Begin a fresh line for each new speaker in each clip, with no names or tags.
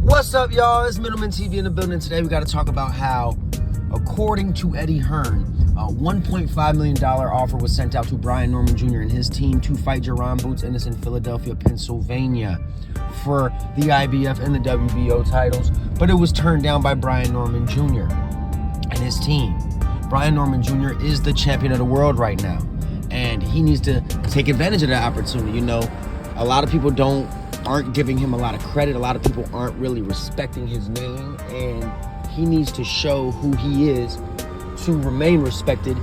What's up, y'all? It's Middleman TV in the building. Today we got to talk about how, according to Eddie Hearn, a $1.5 million offer was sent out to Brian Norman Jr. and his team to fight Jaron Boots Ennis in Philadelphia, Pennsylvania for the IBF and the WBO titles, but it was turned down by Brian Norman Jr. and his team. Brian Norman Jr. is the champion of the world right now, and he needs to take advantage of that opportunity. You know, a lot of people aren't giving him a lot of credit. A lot of people aren't really respecting his name, and he needs to show who he is to remain respected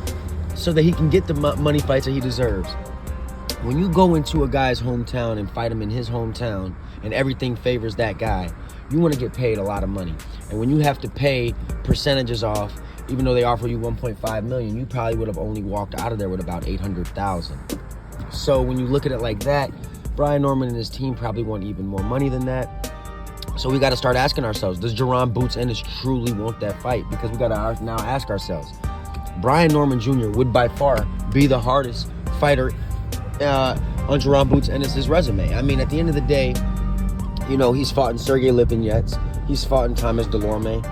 so that he can get the money fights that he deserves. When you go into a guy's hometown and fight him in his hometown and everything favors that guy, you want to get paid a lot of money. And when you have to pay percentages off, even though they offer you $1.5 million, you probably would have only walked out of there with about $800,000. So when you look at it like that, Brian Norman and his team probably want even more money than that. So we got to start asking ourselves, does Jaron Boots Ennis truly want that fight? Because we got to now ask ourselves, Brian Norman Jr. would by far be the hardest fighter on Jaron Boots Ennis' resume. I mean, at the end of the day, you know, he's fought in Sergey Lipinets, he's fought in Thomas Delorme,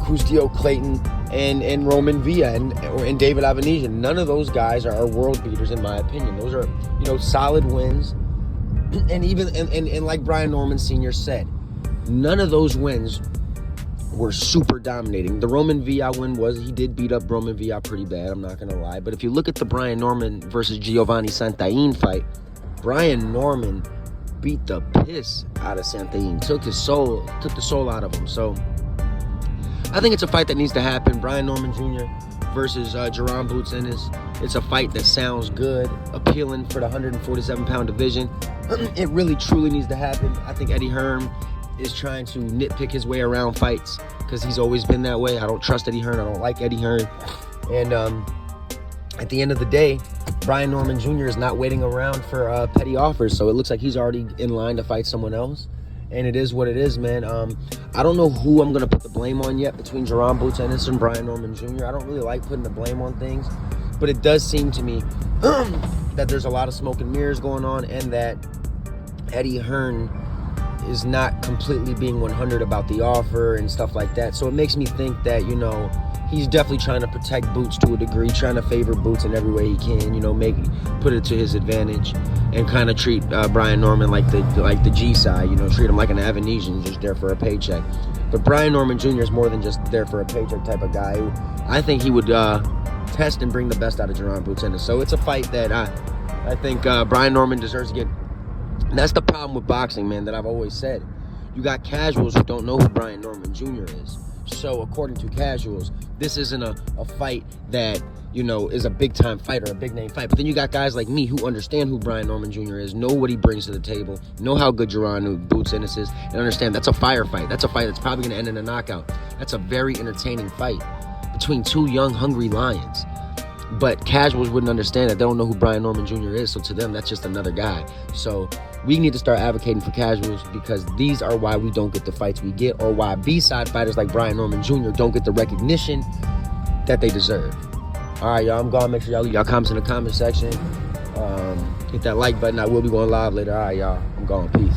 Custio Clayton, and Roman Villa, and David Avenesian. None of those guys are world beaters, in my opinion. Those are, you know, solid wins. And even and like Brian Norman Sr. said, none of those wins were super dominating. The Roman Villa win he did beat up Roman Villa pretty bad, I'm not gonna lie. But if you look at the Brian Norman versus Giovanni Santain fight, Brian Norman beat the piss out of Santain, took the soul out of him. So I think it's a fight that needs to happen. Brian Norman Jr. versus Jaron Boots Ennis. It's a fight that sounds good, appealing for the 147-pound division. It really, truly needs to happen. I think Eddie Hearn is trying to nitpick his way around fights because he's always been that way. I don't trust Eddie Hearn. I don't like Eddie Hearn. And at the end of the day, Brian Norman Jr. is not waiting around for petty offers. So it looks like he's already in line to fight someone else. And it is what it is, man. I don't know who I'm going to put the blame on yet between Jaron Boots Ennis and Brian Norman Jr. I don't really like putting the blame on things. But it does seem to me that there's a lot of smoke and mirrors going on, and that Eddie Hearn is not completely being 100 about the offer and stuff like that. So it makes me think that, you know, he's definitely trying to protect Boots to a degree, trying to favor Boots in every way he can, you know, put it to his advantage, and kind of treat Brian Norman like the G side, you know, treat him like an Avenesian, just there for a paycheck. But Brian Norman Jr. is more than just there for a paycheck type of guy. I think he would test and bring the best out of Jaron Boots Ennis. So it's a fight that I think Brian Norman deserves to get. That's the problem with boxing, man, that I've always said. You got casuals who don't know who Brian Norman Jr. is. So according to casuals, this isn't a fight that, you know, is a big-time fight or a big-name fight. But then you got guys like me who understand who Brian Norman Jr. is, know what he brings to the table, know how good Jaron Boots Ennis is, and understand that's a firefight. That's a fight that's probably going to end in a knockout. That's a very entertaining fight between two young, hungry lions. But casuals wouldn't understand that. They don't know who Brian Norman Jr. is, so to them, that's just another guy. So we need to start advocating for casuals, because these are why we don't get the fights we get, or why B-side fighters like Brian Norman Jr. don't get the recognition that they deserve. All right, y'all, I'm gone. Make sure y'all leave y'all comments in the comment section. Hit that like button. I will be going live later. All right, y'all, I'm gone. Peace.